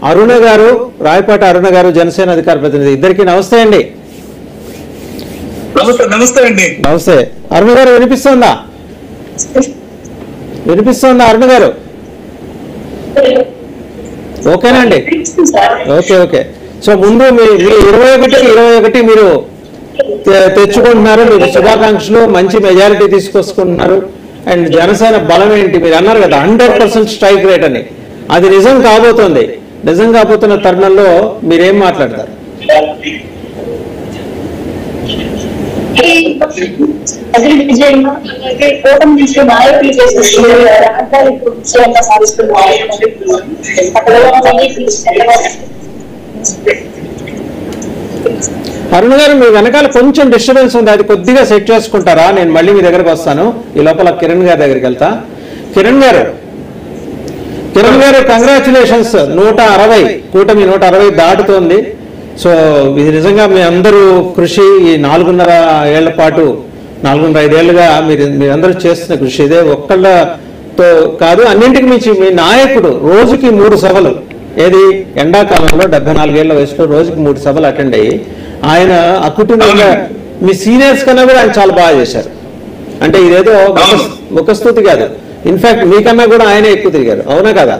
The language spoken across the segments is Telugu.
అరుణ గారు రాయపాటి అరుణ గారు జనసేన అధికార ప్రతినిధి ఇద్దరికి నమస్తే అండి. నమస్తే అండి. నమస్తే అరుణ గారు, వినిపిస్తుందా అరుణ గారు? ఓకేనా అండి? ఓకే. సో ముందు మీ 21 మీరు తెచ్చుకుంటున్నారు, మీరు శుభాకాంక్షలు, మంచి మెజారిటీ తీసుకొచ్చుకుంటున్నారు. అండ్ జనసేన బలం ఏంటి మీరు అన్నారు కదా, 100% స్ట్రైక్ రేట్ అని. అది నిజం కాబోతోంది. నిజం కాబోతున్న తరుణంలో మీరేం మాట్లాడతారు? అరుణ్ గారు, మీ వెనకాల కొంచెం డిస్టర్బెన్స్ ఉంది, అది కొద్దిగా సెట్ చేసుకుంటారా? నేను మళ్ళీ మీ దగ్గరకు వస్తాను. ఈ లోపల కిరణ్ గారి దగ్గరికి వెళ్తా. కిరణ్ గారు కంగ్రాచులేషన్స్. 160 కూటమి 160 దాటుతోంది. సో ఇది నిజంగా మీ అందరూ కృషి, ఈ 4.5 ఏళ్ల పాటు 4.5 ఏళ్లుగా మీరందరూ చేస్తున్న కృషి ఇదే. ఒక్కళ్ళతో కాదు, అన్నింటికి మించి మీ నాయకుడు రోజుకి 3 సభలు, ఏది ఎండాకాలంలో 74 ఏళ్ల వయసులో రోజుకి 3 సభలు అటెండ్ అయ్యి ఆయన అకుటుంబంగా మీ సీనియర్స్ కన్నా కూడా ఆయన చాలా బాగా చేశారు. అంటే ఇదేదో ముఖస్తుతి కాదు, ఇన్ఫాక్ట్ మీకన్నా కూడా ఆయనే ఎక్కువ తిరిగారు, అవునా కదా?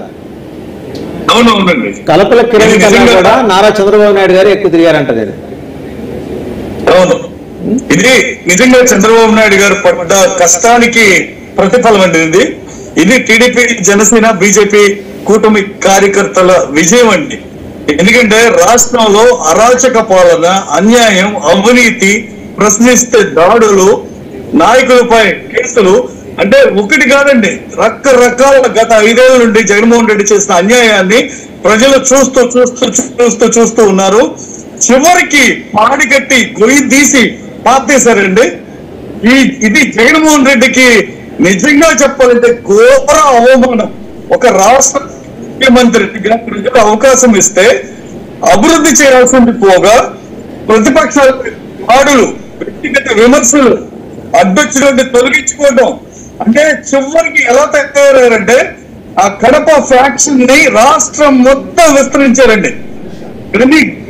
అవునవునండి. కలపల కిరణ్ కన్నా కూడా నారా చంద్రబాబు నాయుడు గారు ఎక్కువ తిరిగారంట. నేను అవును, ఇది నిజంగా చంద్రబాబు నాయుడు గారు పడ్డ కష్టానికి ప్రతిఫలం అండి. ఇది టీడీపీ, జనసేన, బీజేపీ కూటమి కార్యకర్తల విజయం అండి. ఎందుకంటే రాష్ట్రంలో అరాచక పాలన, అన్యాయం, అవినీతి, ప్రశ్నిస్తే దాడులు, నాయకులపై కేసులు, అంటే ఒకటి కాదండి, రకరకాల గత 5 ఏళ్ల నుండి జగన్మోహన్ రెడ్డి చేసిన అన్యాయాన్ని ప్రజలు చూస్తూ ఉన్నారు. చివరికి పాడి కట్టి గొయ్యి తీసి పాతేశారండి. ఇది జగన్మోహన్ రెడ్డికి నిజంగా చెప్పాలంటే ఘోర అవమానం. ఒక రాష్ట్ర ముఖ్యమంత్రిగా ప్రజలు అవకాశం ఇస్తే అభివృద్ధి చేయాల్సింది పోగా ప్రతిపక్షాల దాడులు, వ్యక్తిగత విమర్శలు, అడ్డొచ్చినట్టు తొలగించుకోవడం, అంటే చివరికి ఎలా తయారయ్యారంటే ఆ కడప ఫ్యాక్షన్ ని రాష్ట్రం మొత్తం విస్తరించారండి.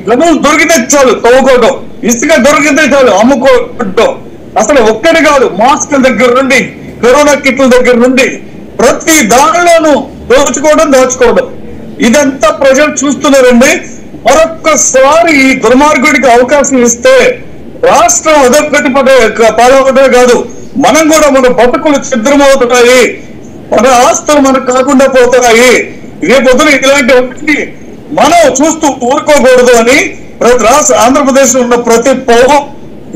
గనులు దొరికితే చాలు తవ్వుకోవడం, ఇసుక దొరికితే చాలు అమ్ముకోవడం. అసలు ఒక్కటి కాదు, మాస్క్ దగ్గర నుండి, కరోనా కిట్ల దగ్గర నుండి ప్రతి దానిలోనూ దాచుకోవడం. ఇదంతా ప్రజలు చూస్తున్నారండి. మరొక్కసారి ఈ దుర్మార్గుడికి అవకాశం ఇస్తే రాష్ట్రం అధోగతి పాల్గొనడే కాదు, మనం కూడా మన బతుకులు ఛిద్రమవుతున్నాయి, మన ఆస్తులు మనకు కాకుండా పోతున్నాయి. రేపొద్దున ఇలాంటి ఒకటి మనం చూస్తూ ఊరుకోకూడదు అని ఆంధ్రప్రదేశ్ లో ఉన్న ప్రతి పౌరు,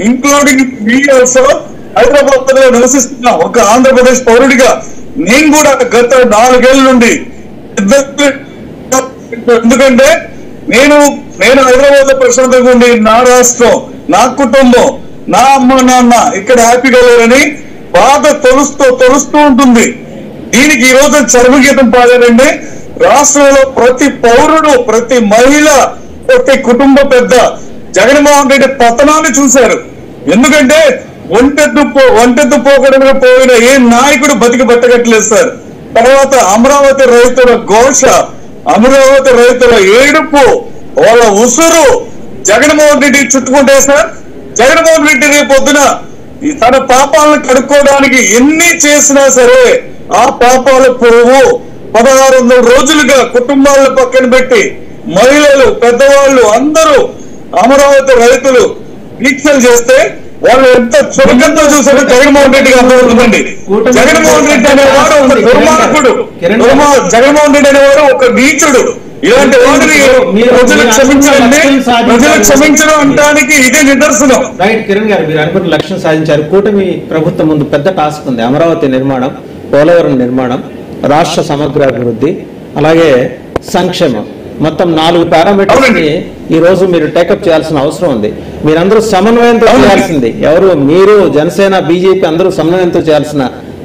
ఇంక్లూడింగ్ మీ ఆల్సో, హైదరాబాద్ లో నివసిస్తున్న ఒక ఆంధ్రప్రదేశ్ పౌరుడిగా నేను కూడా గత 4 ఏళ్ల నుండి, ఎందుకంటే నేను హైదరాబాద్ లో ప్రశాంతంగా ఉండి నా రాష్ట్రం, నా కుటుంబం, నా అమ్మ నాన్న ఇక్కడ హ్యాపీగా లేరని బాధ తొలుస్తూ ఉంటుంది. దీనికి ఈ రోజు చర్మగీతం పాడారండి. రాష్ట్రంలో ప్రతి పౌరుడు, ప్రతి మహిళ, ప్రతి కుటుంబ పెద్ద జగన్మోహన్ రెడ్డి పతనాన్ని చూశారు. ఎందుకంటే ఒంటెద్దు పోకడమే పోయిన ఏ నాయకుడు బతికి బట్టగట్టలేదు సార్. తర్వాత అమరావతి రైతుల ఘోష, అమరావతి రైతుల ఏడుపు, వాళ్ళ ఉసురు జగన్మోహన్ రెడ్డి చుట్టుకుంటే సార్, జగన్మోహన్ రెడ్డి రేపొద్దున తన పాపాలను కడుక్కోవడానికి ఎన్ని చేసినా సరే ఆ పాపాల పురుగు 1600 రోజులుగా కుటుంబాలను పక్కన పెట్టి మహిళలు, పెద్దవాళ్ళు అందరూ అమరావతి రైతులు దీక్షలు చేస్తే వాళ్ళు ఎంత చురుకంతో చూసారో జగన్మోహన్ రెడ్డికి అర్థమవుతుందండి. జగన్మోహన్ రెడ్డి అనేవాడు ఒక దుర్మార్గుడు, జగన్మోహన్ రెడ్డి అనేవాడు ఒక నీచుడు. ఇలాంటి వాడిని ప్రజలు క్షమించడం అనడానికి ఇదే నిదర్శనం. రైట్ కిరణ్ గారు, మీరు అనుకున్న లక్ష్యం సాధించారు. కూటమి ప్రభుత్వం ముందు పెద్ద టాస్క్ ఉంది. అమరావతి నిర్మాణం, పోలవరం నిర్మాణం, రాష్ట్ర సమగ్ర అభివృద్ధి, అలాగే సంక్షేమం, మొత్తం 4 పారామీటర్స్ ని ఈ రోజు మీరు టేకప్ చేయాల్సిన అవసరం ఉంది. మీరందరూ సమన్వయంతో చేయాల్సింది, మీరు జనసేన, బీజేపీ అందరూ సమన్వయంతో చేయాల్సిన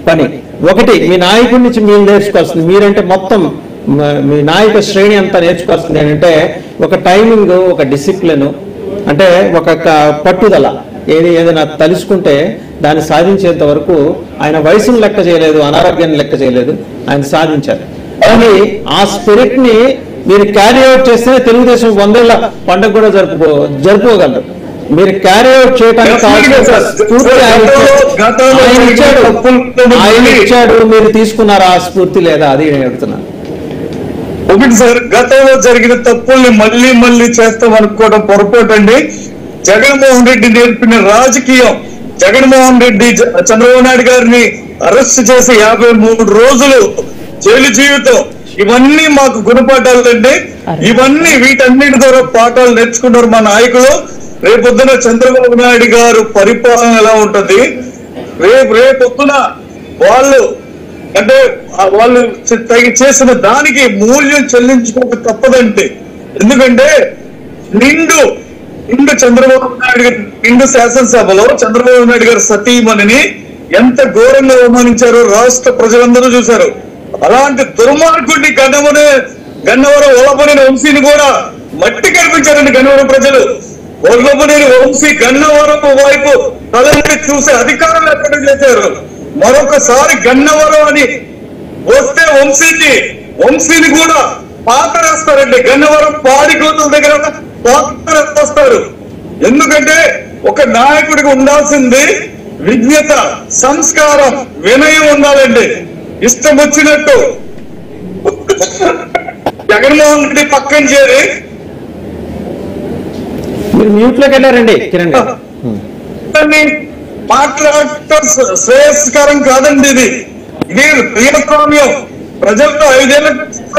పని ఒకటి. మీ నాయకుడి నుంచి మీరు నేర్చుకోవాల్సింది, మీరంటే మొత్తం మీ నాయక శ్రేణి అంతా నేర్చుకోవాల్సింది ఏంటంటే ఒక టైమింగ్, ఒక డిసిప్లిన్, అంటే ఒక పట్టుదల. ఏదైనా తలుచుకుంటే దాన్ని సాధించేంత వరకు ఆయన వయసును లెక్క చేయలేదు, అనారోగ్యాన్ని లెక్క చేయలేదు, ఆయన సాధించారు. కానీ ఆ స్పిరిట్ ని మీరు క్యారీ అవుట్ చేస్తేనే తెలుగుదేశం 100 ఏళ్ల పండుగ కూడా జరుపుకోగలరు. మీరు క్యారీ అవుట్ చేయడానికి కావాల్సిన స్ఫూర్తి ఆయన ఇచ్చాడు, మీరు తీసుకున్నారా ఆ స్ఫూర్తి లేదా, అది నేను అడుగుతున్నాను. ఒకటి సార్, గతంలో జరిగిన తప్పుల్ని మళ్ళీ మళ్ళీ చేస్తాం అనుకోవడం పొరపాటు అండి. జగన్మోహన్ రెడ్డి నేర్పిన రాజకీయం, జగన్మోహన్ రెడ్డి చంద్రబాబు నాయుడు గారిని అరెస్ట్ చేసి 53 రోజులు జైలు జీవితం, ఇవన్నీ మాకు గుణపాఠాలండి. ఇవన్నీ వీటన్నిటి ద్వారా పాఠాలు నేర్చుకున్నారు మా నాయకులు. రేపొద్దున చంద్రబాబు నాయుడు గారు పరిపాలన ఎలా ఉంటుంది, రేపొద్దున వాళ్ళు అంటే వాళ్ళు చేసిన దానికి మూల్యం చెల్లించుకోక తప్పదంటే. ఎందుకంటే నిండు చంద్రబాబు నాయుడు గారు నిండు శాసనసభలో చంద్రబాబు నాయుడు గారు సతీమణిని ఎంత ఘోరంగా అవమానించారో రాష్ట్ర ప్రజలందరూ చూశారు. అలాంటి దుర్మార్గుడిని గన్నవరం ఒలపనేని వంశీని కూడా మట్టి కనిపించారండి గన్నవరం ప్రజలు. ఒలపనేని వంశీ గన్నవరం వైపు తలని చూసే అధికారులు ఎక్కడ చేశారు. మరొకసారి గన్నవరం అని వస్తే వంశీని కూడా పాతరేస్తారండి. గన్నవరం పాడికోతుల దగ్గర పాతరేస్తారు. ఎందుకంటే ఒక నాయకుడికి ఉండాల్సింది విజ్ఞత, సంస్కారం, వినయం ఉండాలండి. ఇష్టం వచ్చినట్టు జగన్మోహన్ రెడ్డి పక్కన చేరి మీరు మ్యూట్ లోకి వెళ్ళారండి కిరణ్ గారు. మాట్లాడటం శ్రేయస్కరం కాదండి. ఇది ప్రియస్వామ్యం. ప్రజల్లో 5 ఏళ్ల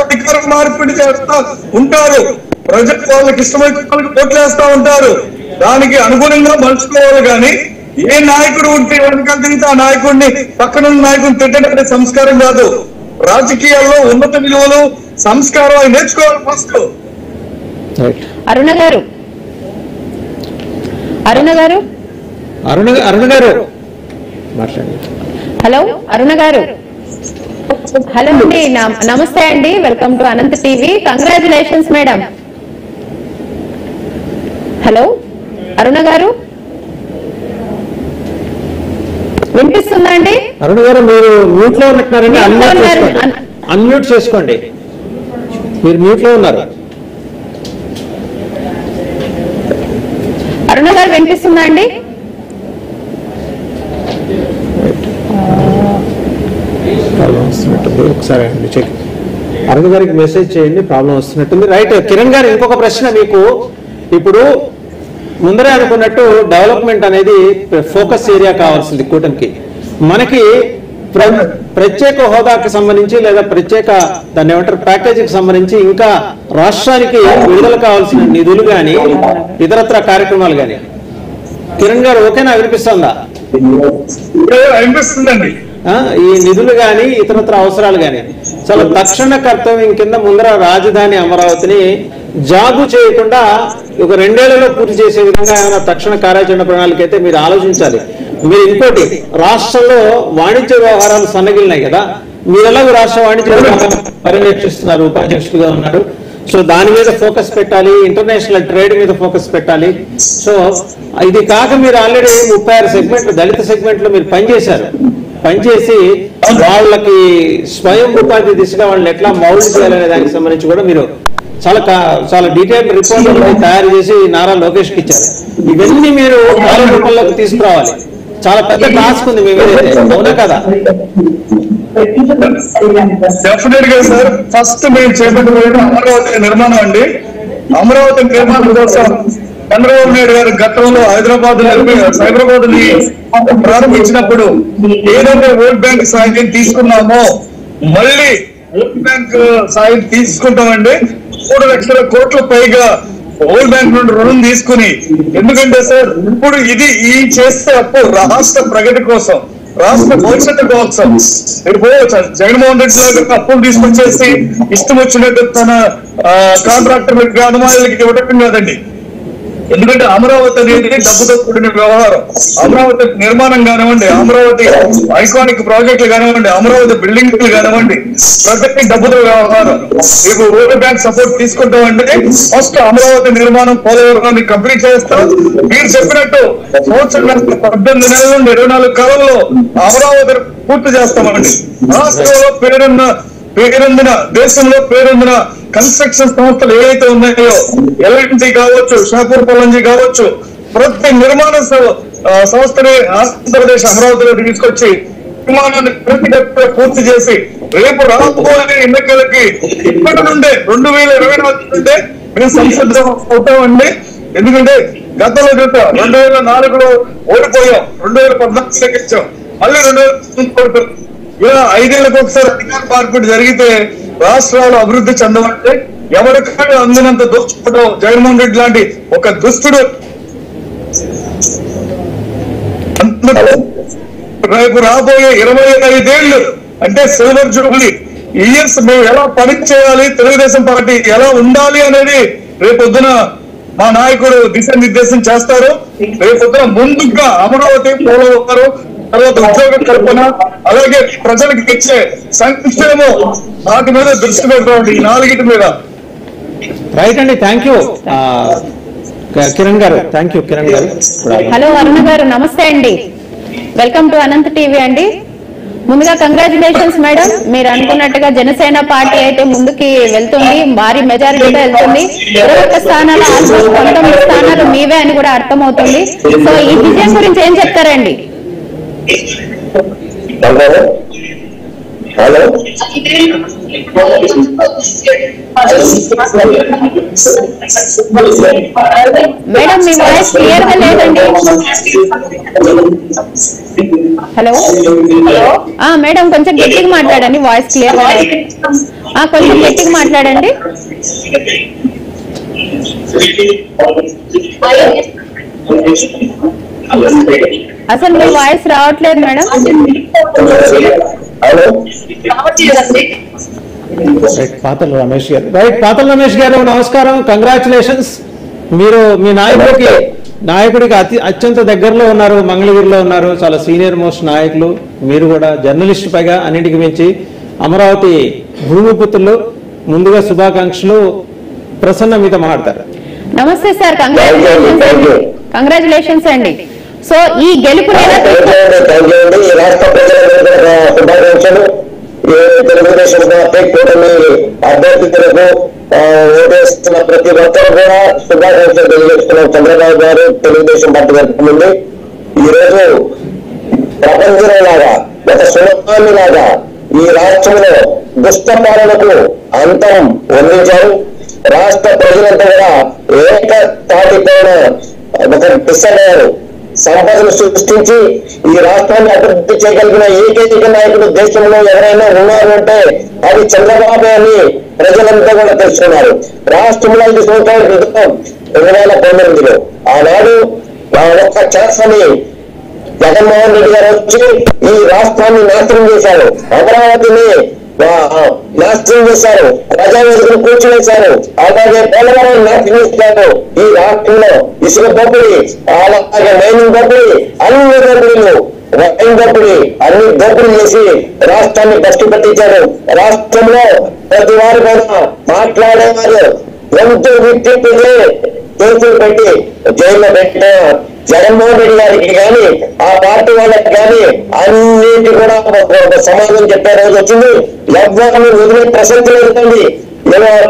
అధికార మార్పిడి చేస్తా ఉంటారు. ప్రజలు వాళ్ళకి ఇష్టమైన వాళ్ళకి ఓట్లేస్తా ఉంటారు. దానికి అనుగుణంగా మలుచుకోవాలి. కానీ ఏ నాయకుడు ఉంటే వెనకంతా ఆ నాయకుడిని పక్కన నాయకుడిని తిట్టడం సంస్కారం కాదు. రాజకీయాల్లో ఉన్నత విలువలు, సంస్కారం అవి నేర్చుకోవాలి ఫస్ట్. అరుణ గారు హలో, అరుణ గారు. హలో అండి, నమస్తే అండి, welcome to Anant TV. Congratulations madam. Hello Aruna గారు, వినిపిస్తుందా అండి? అరుణ గారు మీరు మ్యూట్ లో ఉన్నట్టున్నారండి, అన్మ్యూట్ చేసుకోండి. మీరు మ్యూట్ లో ఉన్నారు. అరుణ గారు వినిపిస్తుందా అండి? ఒకసారి చెక్. అరుణ గారికి మెసేజ్ చేయండి, ప్రాబ్లం వస్తున్నట్టుంది. రైట్ కిరణ్ గారు, ఇంకొక ప్రశ్న మీకు. ఇప్పుడు ముందరే అనుకున్నట్టు డెవలప్మెంట్ అనేది ఫోకస్ ఏరియా కావాల్సింది కూటమికి. మనకి ప్రత్యేక హోదాకి సంబంధించి లేదా ప్రత్యేక దాన్ని ఏమంటారు ప్యాకేజీకి సంబంధించి ఇంకా రాష్ట్రానికి విడుదల కావాల్సిన నిధులు కానీ ఇతరత్ర కార్యక్రమాలు కానీ కిరణ్ గారు ఓకేనా, వినిపిస్తుందా? అనిపిస్తుందండి. ఈ నిధులు గాని ఇతరత్ర అవసరాలు గాని చాలా తక్షణ కర్తవ్యం కింద ముందర రాజధాని అమరావతిని జాగు చేయకుండా ఒక 2 ఏళ్లలో పూర్తి చేసే విధంగా ఏమైనా తక్షణ కార్యాచరణ ప్రణాళిక అయితే మీరు ఆలోచించాలి. మీరు ఇంకోటి, రాష్ట్రంలో వాణిజ్య వ్యవహారాలు సన్నగిలినాయి కదా, మీరు ఎలాగో రాష్ట్ర వాణిజ్య వ్యవహారాలు పర్యవేక్షిస్తున్నారు, ఉపాధ్యక్షుడిగా ఉన్నారు. సో దాని మీద ఫోకస్ పెట్టాలి, ఇంటర్నేషనల్ ట్రేడ్ మీద ఫోకస్ పెట్టాలి. సో ఇది కాక మీరు ఆల్రెడీ 36 సెగ్మెంట్లు దళిత సెగ్మెంట్లు మీరు పనిచేసి వాళ్ళకి స్వయం ఉపాధి దిశగా వాళ్ళని ఎట్లా మౌల్డ్ చేయాలనే దానికి సంబంధించి కూడా మీరు చాలా డీటెయిల్డ్ రిపోర్ట్ తయారు చేసి నారా లోకేష్ కి ఇచ్చారు. ఇవన్నీ మీరు కార్యరూపంలోకి తీసుకురావాలి. చాలా పెద్ద టాస్క్ ఉంది మీ మీద, అవునా కదా? డెఫినెట్ గా సార్. ఫస్ట్ మేము చేపట్టబోయేది అమరావతి నిర్మాణం అండి. అమరావతి నిర్మాణం కోసం చంద్రబాబు నాయుడు గారు గతంలో సైబరాబాద్ ని ప్రారంభించినప్పుడు ఏదైతే వరల్డ్ బ్యాంక్ సాయం తీసుకున్నామో మళ్ళీ వరల్డ్ బ్యాంక్ సాయం తీసుకుంటామండి. 3 లక్షల కోట్ల పైగా వరల్డ్ బ్యాంక్ నుండి రుణం తీసుకుని. ఎందుకంటే సార్ ఇప్పుడు ఈ చేస్తే అప్పు రాష్ట్ర ప్రగతి కోసం, రాష్ట్ర భవిష్యత్తు కోసం. జగన్మోహన్ రెడ్డి లాగా అప్పులు తీసుకొచ్చేసి ఇష్టం వచ్చినట్టు తన కాంట్రాక్టర్లకి అనుమానాలకి ఇవ్వటం కాదండి. ఎందుకంటే అమరావతి అనేది డబ్బుతో కూడిన వ్యవహారం. అమరావతి నిర్మాణం కానివ్వండి, అమరావతి ఐకానిక్ ప్రాజెక్టులు కానివ్వండి, అమరావతి బిల్డింగ్లు కానివ్వండి, ప్రతి డబ్బుతో వ్యవహారం. రేపు వరల్డ్ బ్యాంక్ సపోర్ట్ తీసుకుంటామంటే ఫస్ట్ అమరావతి నిర్మాణం పోలవరాన్ని కంప్లీట్ చేస్తాం. మీరు చెప్పినట్టు సంవత్సరం 18 నెలల నుండి 24 కాలంలో అమరావతి పూర్తి చేస్తామండి. రాష్ట్రంలో పేరొందిన దేశంలో పేరొందిన కన్స్ట్రక్షన్ సంస్థలు ఏవైతే ఉన్నాయో ఎల్ఎన్టీ కావచ్చు, షాపూర్ పొలంజీ కావచ్చు, ప్రతి నిర్మాణ సంస్థని ఆంధ్రప్రదేశ్ అమరావతిలో తీసుకొచ్చి నిర్మాణాన్ని పూర్తి చేసి రేపు రాబోయే ఎన్నికలకి ఇప్పటి నుండే 2024 నుండే మేము సంసిద్ధం అవుతామండి. ఎందుకంటే గతంలో చూద్దాం 2004లో ఓడిపోయాం, 2014 గెలిచాం, మళ్ళీ 2019 ఇలా 5 ఏళ్ళకి ఒకసారి అధికార మార్పిడి జరిగితే రాష్ట్రాలు అభివృద్ధి చెందమంటే ఎవరికాడు అందినంత దోచుకోవడం జగన్మోహన్ రెడ్డి లాంటి ఒక దుష్టుడు రేపు రాబోయే 25 ఏళ్ళు అంటే సిల్వర్ జూబ్లీ ఇయర్స్ మేము ఎలా పని చేయాలి, తెలుగుదేశం పార్టీ ఎలా ఉండాలి అనేది రేపొద్దున మా నాయకుడు దిశానిర్దేశం చేస్తారు. రేపొద్దున ముందుగా అమరావతి పోలవరం, తర్వాత ఉద్యోగ కల్పన, అలాగే ప్రజలకు ఇచ్చే సంక్షేమం, వాటి మీద దృష్టి పెట్టండి, ఈ 4 మీద. రైట్ అండి, థ్యాంక్ యూ కిరణ్ గారు. థ్యాంక్ యూ కిరణ్ గారు. హలో అరుణ గారు, నమస్తే అండి, వెల్కమ్ టు అనంత్ టీవీ అండి. ముందుగా కంగ్రాచులేషన్స్ మేడం, మీరు అనుకున్నట్టుగా జనసేన పార్టీ అయితే ముందుకి వెళ్తుంది, భారీ మెజారిటీతో వెళ్తుంది. 21 స్థానాలు, ఆల్మోస్ట్ 19 స్థానాలు మీవే అని కూడా అర్థమవుతుంది. సో ఈ విజయం గురించి ఏం చెప్తారండి? మేడం మీ వాయిస్ క్లియర్ గా లేదండి. హలో మేడం, కొంచెం గట్టిగా మాట్లాడండి, వాయిస్ క్లియర్ గా లేదు. కొంచెం గట్టిగా మాట్లాడండి. అసలు మీ వాయిస్ రావట్లేదు మేడం. పాతల రమేష్ గారు. రైట్, పాతల రమేష్ గారు నమస్కారం, కంగ్రాచులేషన్స్. మీరు మీ నాయకుడికి అత్యంత దగ్గరలో ఉన్నారు, మంగళగిరిలో ఉన్నారు, చాలా సీనియర్ మోస్ట్ నాయకులు. మీరు కూడా జర్నలిస్ట్, పైగా అన్నింటికి మించి అమరావతి భూమిపుత్రులు. ముందుగా శుభాకాంక్షలు. ప్రసన్న మీతో మాట్లాడతారు. నమస్తే సార్, కంగ్రాచులేషన్స్ అండి. సో ఈ గెలుపు తెలుగుదేశం పార్టీ కూటమి అభ్యర్థులకు ఓటేస్తున్న ప్రతి ఒక్కరు కూడా శుభాకాంక్షలు తెలియజేస్తున్నాం. చంద్రబాబు గారు తెలుగుదేశం పార్టీ తరఫు నుండి ఈరోజు ప్రపంచంలో లాగా, ఒక సునామీ లాగా ఈ రాష్ట్రంలో దుష్ట పాలనకు అంతం అందించారు. రాష్ట్ర ప్రజలంతా కూడా ఏక తాటిపైన ఒక దిశయ్యారు. సంపదను సృష్టించి ఈ రాష్ట్రాన్ని అభివృద్ధి చేయగలిగిన ఏకైక నాయకుడు దేశంలో ఎవరైనా ఉన్నారు అంటే అది చంద్రబాబు అని ప్రజలంతా కూడా తెలుసుకున్నారు. రాష్ట్రంలో 5 సంవత్సరాల క్రితం 2019లో ఆనాడు ఒక్క ఛాన్స్ని జగన్మోహన్ రెడ్డి గారు వచ్చి ఈ రాష్ట్రాన్ని నాశనం చేశారు, అమరావతిని నాశనం చేశారు, ప్రజావేదికను కూర్చునేశారు, అలాగే పోలవరం నాశనం చేశారు. ఈ రాష్ట్రంలో ఇసుక దోపిడీ, అలాగే మైనింగ్ దోపిడీ, అన్ని దోపిడీలు, వైన్ దోపిడీ, అన్ని దోపిడీ చేసి రాష్ట్రాన్ని బస్టు పట్టించారు. రాష్ట్రంలో ప్రతి వారు కూడా మాట్లాడేవారు గొంతు విట్టి కేసులు పెట్టి జైల్లో పెట్టిన జగన్మోహన్ రెడ్డి గారికి కానీ ఆ పార్టీ వాళ్ళకి కానీ అన్నిటి కూడా ఒక సమాధానం చెప్పే రోజు వచ్చింది. ఎవరిని వదిలే ప్రసక్తి లేదండి.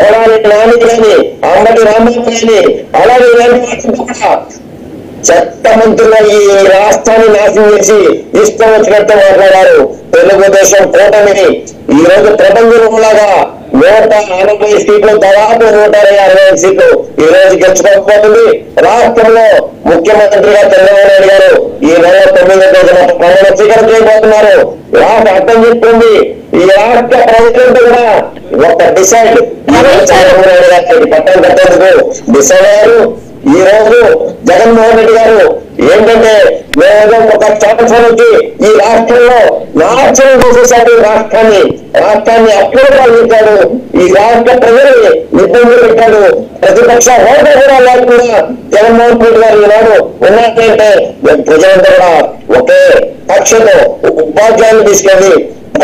పొలాన్ని నాని కానీ, అమ్మటి రామయ్య కానీ, అలాగే చట్టమంతుల్లో ఈ రాష్ట్రాన్ని నాశనం చేసి ఇష్టం వచ్చినట్టు మాట్లాడారు. తెలుగుదేశం కూటమిని ఈ రోజు ప్రపంచంలాగా 160 సీట్లు, దాదాపు 165 సీట్లు ఈ రోజు గెలుచుకోకపోతుంది. రాష్ట్రంలో ముఖ్యమంత్రిగా చంద్రబాబు నాయుడు గారు ఈ నెల 9వ తేదీన ప్రమాణ స్వీకారం చేయబోతున్నారు. రాష్ట్ర అర్థం చెప్తుంది. ఈ రాష్ట్ర ప్రజలంతా కూడా ఒక డిసైడ్ చంద్రబాబు నాయుడు గారికి పట్టం కట్టేందుకు డిసైడ్ అయ్యారు. ఈ రోజు జగన్మోహన్ రెడ్డి గారు ఏంటంటే మేము ఒక సంవత్సరం వచ్చి ఈ రాష్ట్రంలో నాశనం చేసేసాడు. రాష్ట్రాన్ని అప్పుడుతాడు. ఈ రాష్ట్ర ప్రజల్ని ఇబ్బంది పెట్టాడు. ప్రతిపక్ష హోదా కూడా లేకుండా జగన్మోహన్ రెడ్డి గారు ఈనాడు ఉన్నారంటే ప్రజలంతా కూడా ఒకే పక్షంలో ఉపాధ్యాయులు తీసుకెళ్ళి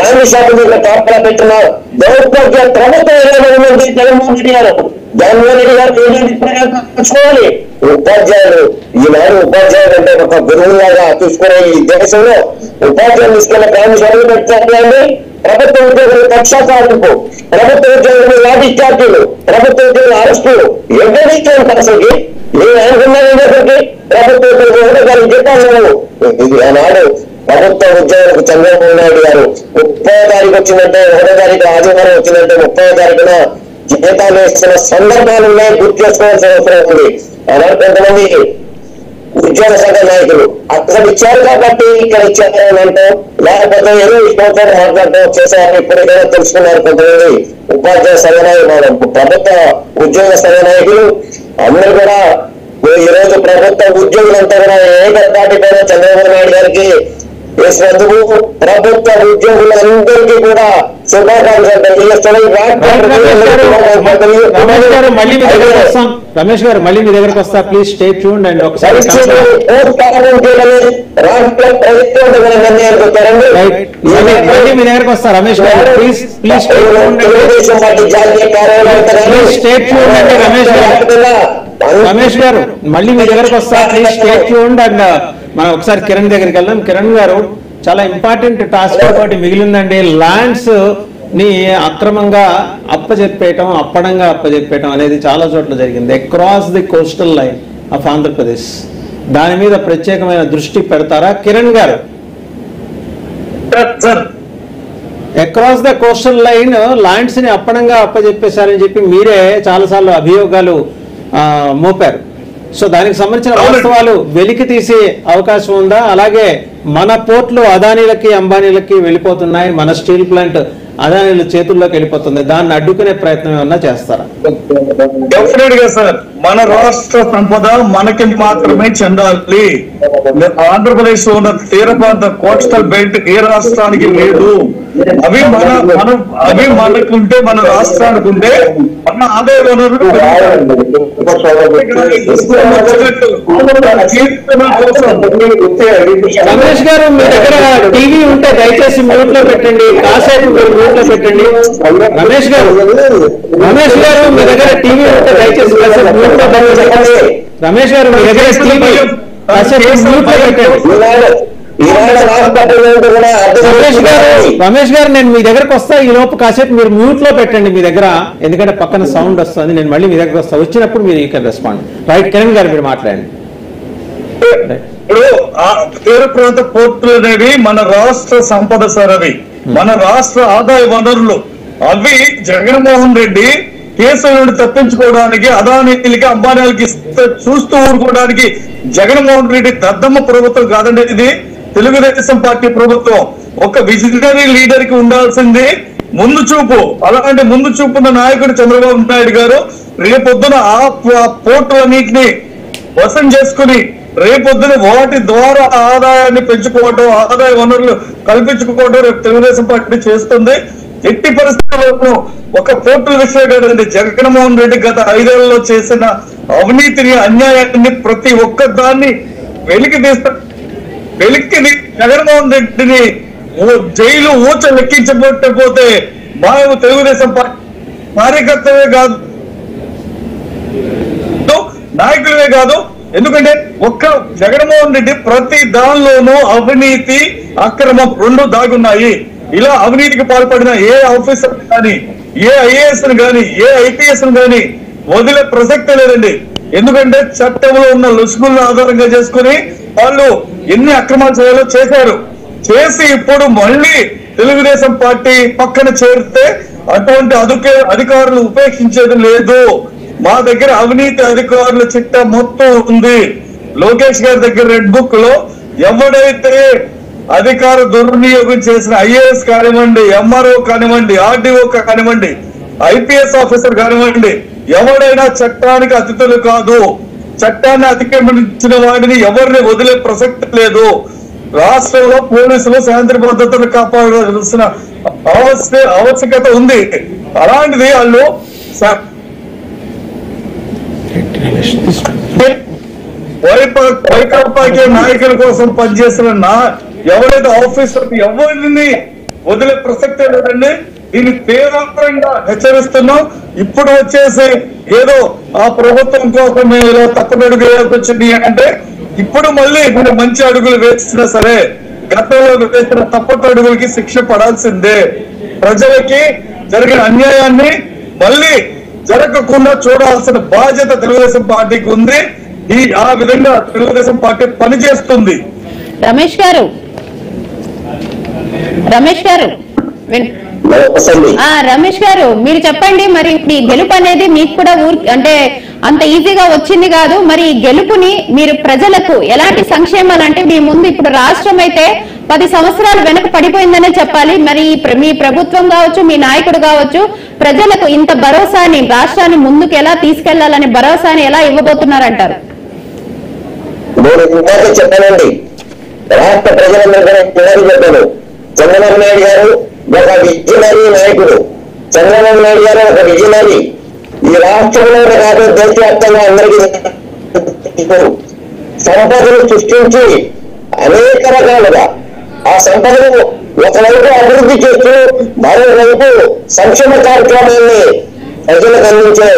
గాంధీ శాఖ మీద కాపలా పెట్టిన దౌర్భాగ్య ప్రభుత్వం ఏమైనా జగన్మోహన్ రెడ్డి గారు జగన్మోహన్ రెడ్డి గారు తెచ్చుకోవాలి. ఉపాధ్యాయులు ఈనాడు ఉపాధ్యాయులు అంటే ఒక గురువులాగా తీసుకునే ఈ దేశంలో ఉపాధ్యాయులు తీసుకెళ్లే ప్రాంతాలు పెట్టండి. ప్రభుత్వ ఉద్యోగులు కక్ష సాధింపు, ప్రభుత్వ ఉద్యోగులు లాఠీ చార్జీలు, ప్రభుత్వ ఉద్యోగుల అరెస్టులు ఎవరి అసలుకి నేను అనుకున్నాను. ప్రభుత్వ ఉద్యోగులు గారు చెప్పాను. ఇది ఆనాడు ప్రభుత్వ ఉద్యోగులకు చంద్రబాబు నాయుడు గారు 30వ తారీఖు వచ్చిందంటే 1వ తారీఖు ఆదివారం వచ్చిందంటే 30వ తారీఖున జీతాలు వేస్తున్న సందర్భాలు ఉన్నాయి. గుర్తు చేసుకోవాల్సిన అవసరం ఉంది. అలాంటి కొంతమంది ఉద్యోగ సంఘ నాయకులు అక్కడ ఇచ్చారు కాబట్టి ఇక్కడ ఇచ్చారు అంటే, లేకపోతే ఏదో ఇష్టంతో మాట్లాడటం చేశారు. ఇప్పటికైనా తెలుసుకున్నారు కొంతమంది ఉపాధ్యాయ సంఘ నాయకులు, ప్రభుత్వ ఉద్యోగ సంఘ నాయకులు అందరూ కూడా ఈ రోజు ప్రభుత్వ ఉద్యోగులంతా కూడా ఏకపాటి పైన చంద్రబాబు నాయుడు గారికి వేసినందుకు ప్రభుత్వ ఉద్యోగులందరికీ కూడా శుభాకాంక్షలు రమేష్ గారు మళ్ళీ మీ దగ్గరకు వస్తా. ప్లీజ్ స్టే ట్యూన్డ్ అండ్ ఒకసారి మళ్ళీ మీ దగ్గరకు వస్తా. రమేష్ గారు ప్లీజ్ స్టే ట్యూన్డ్ అండి. రమేష్ గారు మళ్ళీ మీ దగ్గరకు వస్తా. ప్లీజ్ స్టే ట్యూన్డ్ అండ్ మనం ఒకసారి కిరణ్ దగ్గరికి వెళ్దాం. కిరణ్ గారు చాలా ఇంపార్టెంట్ టాస్క్ ఒకటి మిగిలిందండి. ల్యాండ్స్ ని అక్రమంగా అప్పడంగా అప్పజెప్పేయటం అనేది చాలా చోట్ల జరిగింది across the coastal line of Andhra Pradesh. దాని మీద ప్రత్యేకమైన దృష్టి పెడతారా కిరణ్ గారు? Across the coastal line lands ని అప్పడంగా అప్పజెప్పేశారని చెప్పి మీరే చాలాసార్లు అభియోగాలు మోపారు. సో దానికి సంబంధించిన వాస్తవాలు వెలికి తీసే అవకాశం ఉందా? అలాగే మన పోర్ట్లు అదానీలకి అంబానీలకి వెళ్ళిపోతున్నాయి, మన స్టీల్ ప్లాంట్ అదానీల చేతుల్లోకి వెళ్ళిపోతుంది, దాన్ని అడ్డుకునే ప్రయత్నం ఏమన్నా చేస్తారా? డెఫినెట్ గా సార్, మన రాష్ట్ర సంపద మనకి మాత్రమే చెందాలి. ఆంధ్రప్రదేశ్ లో ఉన్న తీర ప్రాంత కోస్టల్ బెల్ట్ ఏ రాష్ట్రానికి లేదు. అవి మనకుంటే, మన రాష్ట్రానికి ఉంటే మన ఆదాయ వనరులు రమేష్ గారు మీ దగ్గర టీవీ ఉంటే దయచేసి మ్యూట్ లో పెట్టండి, కాసేపు మ్యూట్ లో పెట్టండి. రమేష్ గారు మీ దగ్గర టీవీ ఉంటే దయచేసి కాసేపు మ్యూట్ లో పెట్టండి. రమేష్ గారు మీ దగ్గర టీవీ కాసేపు మ్యూట్ లో పెట్టండి. రమేష్ గారు నేను మీ దగ్గరకు వస్తా, ఈ లోపు కాసేపు మీరు మ్యూట్ లో పెట్టండి మీ దగ్గర, ఎందుకంటే పక్కన సౌండ్ వస్తుంది. నేను మళ్ళీ మీ దగ్గరకు వస్తా, వచ్చినప్పుడు మీరు ఇక్కడ రెస్పాండ్. రైట్ కిరణ్ గారు మీరు మాట్లాడండి. ఇప్పుడు తీర ప్రాంత పోర్టులు అనేవి మన రాష్ట్ర సంపద సార్. అవి మన రాష్ట్ర ఆదాయ వనరులు. అవి జగన్మోహన్ రెడ్డి కేసుల నుండి తప్పించుకోవడానికి, అదానీలకి అంబానీలకి చూస్తూ ఊరుకోవడానికి జగన్మోహన్ రెడ్డి దద్దమ్మ ప్రభుత్వం కాదండి ఇది. తెలుగుదేశం పార్టీ ప్రభుత్వం. ఒక విజనరీ లీడర్ కి ఉండాల్సింది ముందు చూపు. అలాంటి ముందు చూపున్న నాయకుడు చంద్రబాబు నాయుడు గారు రేపొద్దున ఆ పోర్టులన్నింటినీ వశం చేసుకుని రేపొద్దున వాటి ద్వారా ఆదాయాన్ని పెంచుకోవడం, ఆదాయ వనరులు కల్పించుకోవడం రేపు తెలుగుదేశం పార్టీ చేస్తుంది. ఎట్టి పరిస్థితుల్లోనూ ఒక పోర్టుల విషయం కాదండి, జగన్మోహన్ రెడ్డి గత 5 ఏళ్లలో చేసిన అవినీతిని, అన్యాయాన్ని ప్రతి ఒక్క దాన్ని వెలికి జగన్మోహన్ రెడ్డిని జైలు ఊచ లెక్కించబోతే మా తెలుగుదేశం పార్టీ కార్యకర్తలే కాదు, నాయకులే కాదు. ఎందుకంటే ఒక్క జగన్మోహన్ రెడ్డి ప్రతి దానిలోనూ అవినీతి, అక్రమం 2 దాగున్నాయి. ఇలా అవినీతికి పాల్పడిన ఏ ఆఫీసర్ కానీ, ఏ ఐఏఎస్ కానీ, ఏ ఐపీఎస్ కానీ వదిలే ప్రసక్తే లేదండి. ఎందుకంటే చట్టంలో ఉన్న లుసుగులను ఆధారంగా చేసుకుని వాళ్ళు ఎన్ని అక్రమాలు చేయాలో చేశారు. చేసి ఇప్పుడు మళ్ళీ తెలుగుదేశం పార్టీ పక్కన చేరితే అటువంటి అధికారులు ఉపేక్షించేది లేదు. మా దగ్గర అవినీతి అధికారుల చిట్టా మొత్తం ఉంది. లోకేష్ గారి దగ్గర రెడ్ బుక్ లో ఎవడైతే అధికార దుర్వినియోగం చేసిన ఐఏఎస్ కానివ్వండి, ఎంఆర్ఓ కానివ్వండి, ఆర్డీఓ కానివ్వండి, ఐపీఎస్ ఆఫీసర్ కానివ్వండి, ఎవడైనా చట్టానికి అతిథులు కాదు. చట్టాన్ని అతిక్రమించిన వాడిని ఎవరిని వదిలే ప్రసక్తి లేదు. రాష్ట్రంలో పోలీసులు శాంతి భద్రతను కాపాడాల్సిన ఆవశ్యకత ఉంది. అలాంటిది వాళ్ళు వైకాపాకి నాయకుల కోసం పనిచేసిన ఎవరైతే ఆఫీసర్ ఎవరిని వదిలే ప్రసక్తే లేదండి. దీన్ని తీవ్రంగా హెచ్చరిస్తున్నాం. ఇప్పుడు వచ్చేసి ఏదో ఆ ప్రభుత్వం కోసం ఏదో తక్కువ అడుగు వేయాల్సి వచ్చింది అంటే ఇప్పుడు మళ్ళీ మీరు మంచి అడుగులు వేసినా సరే గతంలో వేసిన తప్పటి అడుగులకి శిక్ష పడాల్సిందే. ప్రజలకి జరిగిన అన్యాయాన్ని మళ్ళీ జరగకుండా చూడాల్సిన బాధ్యత తెలుగుదేశం పార్టీకి ఉంది. ఆ విధంగా తెలుగుదేశం పార్టీ పనిచేస్తుంది. రమేష్ గారు రమేష్ గారు మీరు చెప్పండి, మరి ఈ గెలుపు అనేది మీకు కూడా అంటే అంత ఈజీగా వచ్చింది కాదు. మరి ఈ గెలుపుని మీరు ప్రజలకు ఎలాంటి సంక్షేమాలు అంటే మీ ముందు ఇప్పుడు రాష్ట్రం అయితే 10 సంవత్సరాలు వెనక పడిపోయిందనే చెప్పాలి. మరి మీ ప్రభుత్వం కావచ్చు, మీ నాయకుడు కావచ్చు, ప్రజలకు ఇంత భరోసాని రాష్ట్రాన్ని ముందుకు ఎలా తీసుకెళ్లాలనే భరోసాని ఎలా ఇవ్వబోతున్నారంటారు? నేను ఇందాక చెప్పానండి, రాష్ట్ర ప్రజలందరూ చెప్పాను. చంద్రబాబు నాయుడు గారు ఒక విజయనరీ నాయకుడు. చంద్రబాబు నాయుడు గారు ఒక విజయనరీ. ఈ రాష్ట్రంలో కాదు దేశవ్యాప్తంగా అందరికీ సంపదను సృష్టించి అనేక రకాలుగా ఆ సంపదను ఒకవైపు అభివృద్ధి చేస్తూ మరోవైపు సంక్షేమ కార్యక్రమాన్ని ప్రజలకు అందించే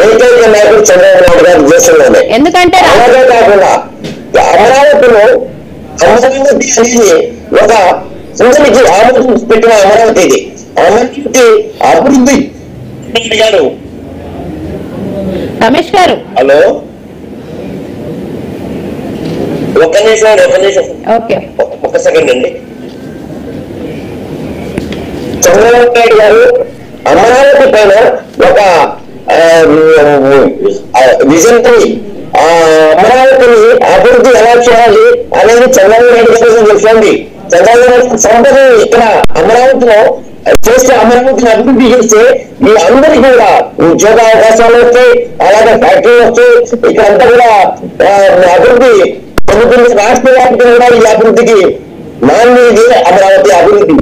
ఏకైక నాయకుడు చంద్రబాబు నాయుడు గారి దేశంలోనే. ఎందుకంటే అలాగే కాకుండా అమరావతిలో అమరావతి అనేది ఒక సుందరికి ఆమోదం పెట్టిన అమరావతి ఇది. అమరావతి అభివృద్ధి గారు. రమేష్ గారు హలో, ఒక్క నిమిషం ఒక్క సెకండ్ అండి. చంద్రబాబు నాయుడు గారు అమరావతి పైన ఒక విజన్ అమరావతిని అభివృద్ధి ఎలా చేయాలి అనేది చంద్రబాబు నాయుడు గారు తెలుసండి. చంద్రబాబు నాయుడు సంపద ఇక్కడ అమరావతిలో చేస్తే అమరావతిని అభివృద్ధి చేస్తే మీ అందరికీ కూడా ఉద్యోగ అవకాశాలు వస్తాయి, అలాగే ఫ్యాక్టరీలు వస్తాయి. ఇక్కడ అంతా కూడా అభివృద్ధి పొందుతున్న రాష్ట్ర వ్యాప్తంగా కూడా ఈ అభివృద్ధికి నాంది అమరావతి అభివృద్ధి.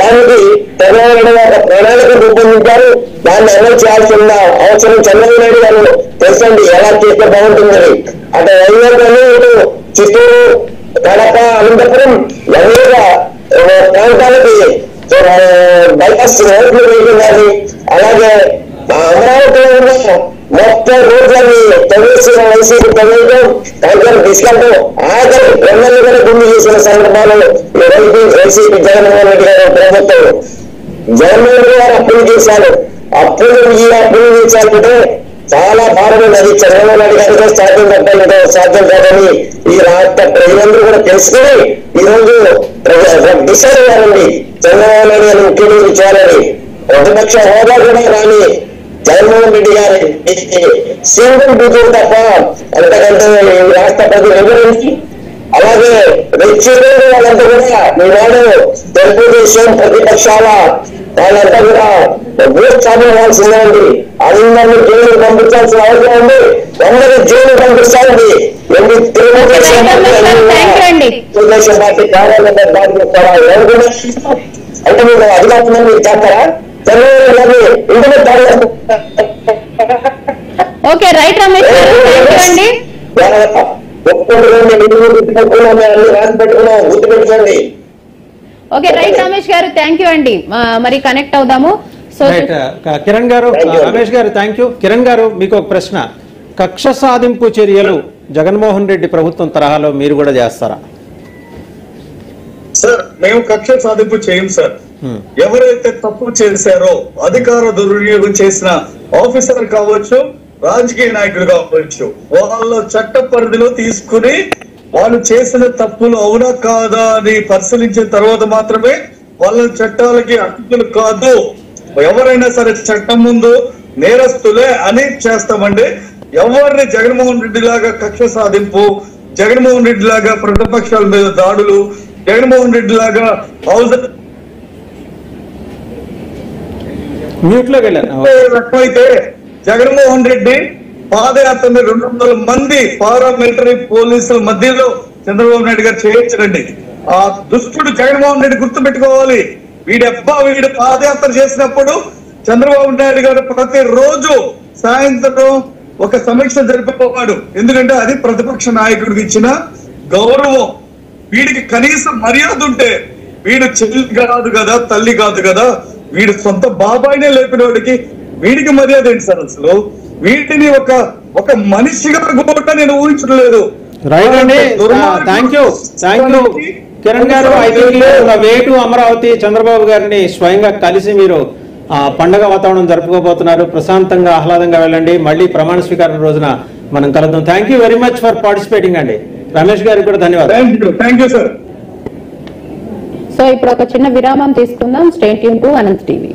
దానికి చంద్రబాబు నాయుడు ఒక ప్రణాళిక రూపొందించారు. దాన్ని అమలు చేయాల్సిన అవసరం చంద్రబాబు నాయుడు గారు తెలుసండి ఎలా చేస్తే బాగుంటుందని. అటు వైద్యులు, చిత్తూరు, కడప, అనంతపురం అనేక ప్రాంతాలకి బైపాస్ రోడ్లు వేయడం కానీ, అలాగే అమరావతిలో ఉన్న మొత్తం రోడ్లని వైసీపీ తొలగడం, దాంట్లో డిస్కౌంట్ ఆఖరి ఎమ్మెల్యే కూడా గుండు చేసిన సందర్భాలు వైసీపీ జగన్మోహన్ రెడ్డి గారు ప్రభుత్వం. జగన్మోహన్ రెడ్డి గారు అప్పులు చేశారు. అప్పులు చేశారంటే చాలా భారమైన అది చంద్రబాబు నాయుడు గారితో సాధ్యం కాదని ఈ రాష్ట్ర ప్రజలందరూ కూడా తెలుసుకుని ఈ రోజు డిసైడ్ అయ్యారండి. చంద్రబాబు నాయుడు గారిని ముఖ్యమంత్రి చేయాలని. ప్రతిపక్ష హోదా కూడా రాని జగన్మోహన్ రెడ్డి గారి సింగిల్ బూతులు తప్ప అంతకంటే రాష్ట్ర ప్రజలు ఎవరించి. అలాగే రెచ్చిపోయిన వాళ్ళంతా కూడా ఈనాడు తెలుగుదేశం ప్రతిపక్షాల వాళ్ళంతా కూడా భూస్థాపన అవ్వాల్సిందండి. అందరినీ జైలు పంపించాల్సిన అవసరం ఉంది. అందరూ జైలు పంపిస్తారండి. తెలుగుదేశం పార్టీ కార్యాలయంలో దాడి చేస్తారా? అంటే మీరు అధికారులు మీరు చేస్తారా? ఇంటర్నెట్ దాడి ఓకే, రైట్ రమేష్ గారు, అండి ఓకే, రైట్ రమేష్ గారు, థ్యాంక్ యూ అండి. మరి కనెక్ట్ అవుదాము. సో కిరణ్ గారు, రమేష్ గారు థ్యాంక్ యూ. కిరణ్ గారు, మీకు ఒక ప్రశ్న. కక్ష సాధింపు చర్యలు జగన్మోహన్ రెడ్డి ప్రభుత్వం తరహాలో మీరు కూడా చేస్తారా? సార్, మేము కక్ష సాధింపు చేయం సార్. ఎవరైతే తప్పు చేశారో, అధికార దుర్వినియోగం చేసిన ఆఫీసర్ కావచ్చు, రాజకీయ నాయకులు కావచ్చు, వాళ్ళ చట్ట పరిధిలో తీసుకుని వాళ్ళు చేసిన తప్పులు అవునా కాదా అని పరిశీలించిన తర్వాత మాత్రమే వాళ్ళ చట్టాలకి అతిథులు కాదు, ఎవరైనా సరే చట్టం ముందు నేరస్తులే అని చేస్తామండి. ఎవరిని జగన్మోహన్ రెడ్డి లాగా కక్ష సాధింపు, జగన్మోహన్ రెడ్డి లాగా ప్రతిపక్షాల మీద దాడులు, జగన్మోహన్ రెడ్డి లాగా రకమైతే జగన్మోహన్ రెడ్డి పాదయాత్రని 200 మంది పారామిలిటరీ పోలీసుల మధ్యలో చంద్రబాబు నాయుడు గారు చేయించడండి. ఆ దుష్టుడు జగన్మోహన్ రెడ్డి గుర్తుపెట్టుకోవాలి. వీడు పాదయాత్ర చేసినప్పుడు చంద్రబాబు నాయుడు గారు ప్రతిరోజు సాయంత్రం ఒక సమీక్ష జరిపిపోవాడు. ఎందుకంటే అది ప్రతిపక్ష నాయకుడికి ఇచ్చిన గౌరవం. వీడికి కనీసం మర్యాద ఉంటే, వీడు చెల్లి కాదు కదా, తల్లి కాదు కదా, వీడు సొంత బాబాయినే లేపినోడికి వీడికి మర్యాద ఏంటి సార్ అసలు? వీటిని ఒక మనిషిగా కూడా నేను ఊహించలేదు. రైట్ అండి, థ్యాంక్ యూ కిరణ్ గారు. I think way to Amaravati Chandrababu గారిని స్వయంగా కలిసి మీరు పండగ వాతావరణం జరుపుకోబోతున్నారు. ప్రశాంతంగా ఆహ్లాదంగా వెళ్ళండి. మళ్ళీ ప్రమాణ స్వీకారం రోజున మనం కలుద్దాం. Thank you very much for participating అండి. రమేష్ గారికి కూడా ధన్యవాదాలు. Thank you sir. సో ఇప్పుడు ఒక చిన్న విరామం తీసుకుందాం. Stay tune to Anant TV.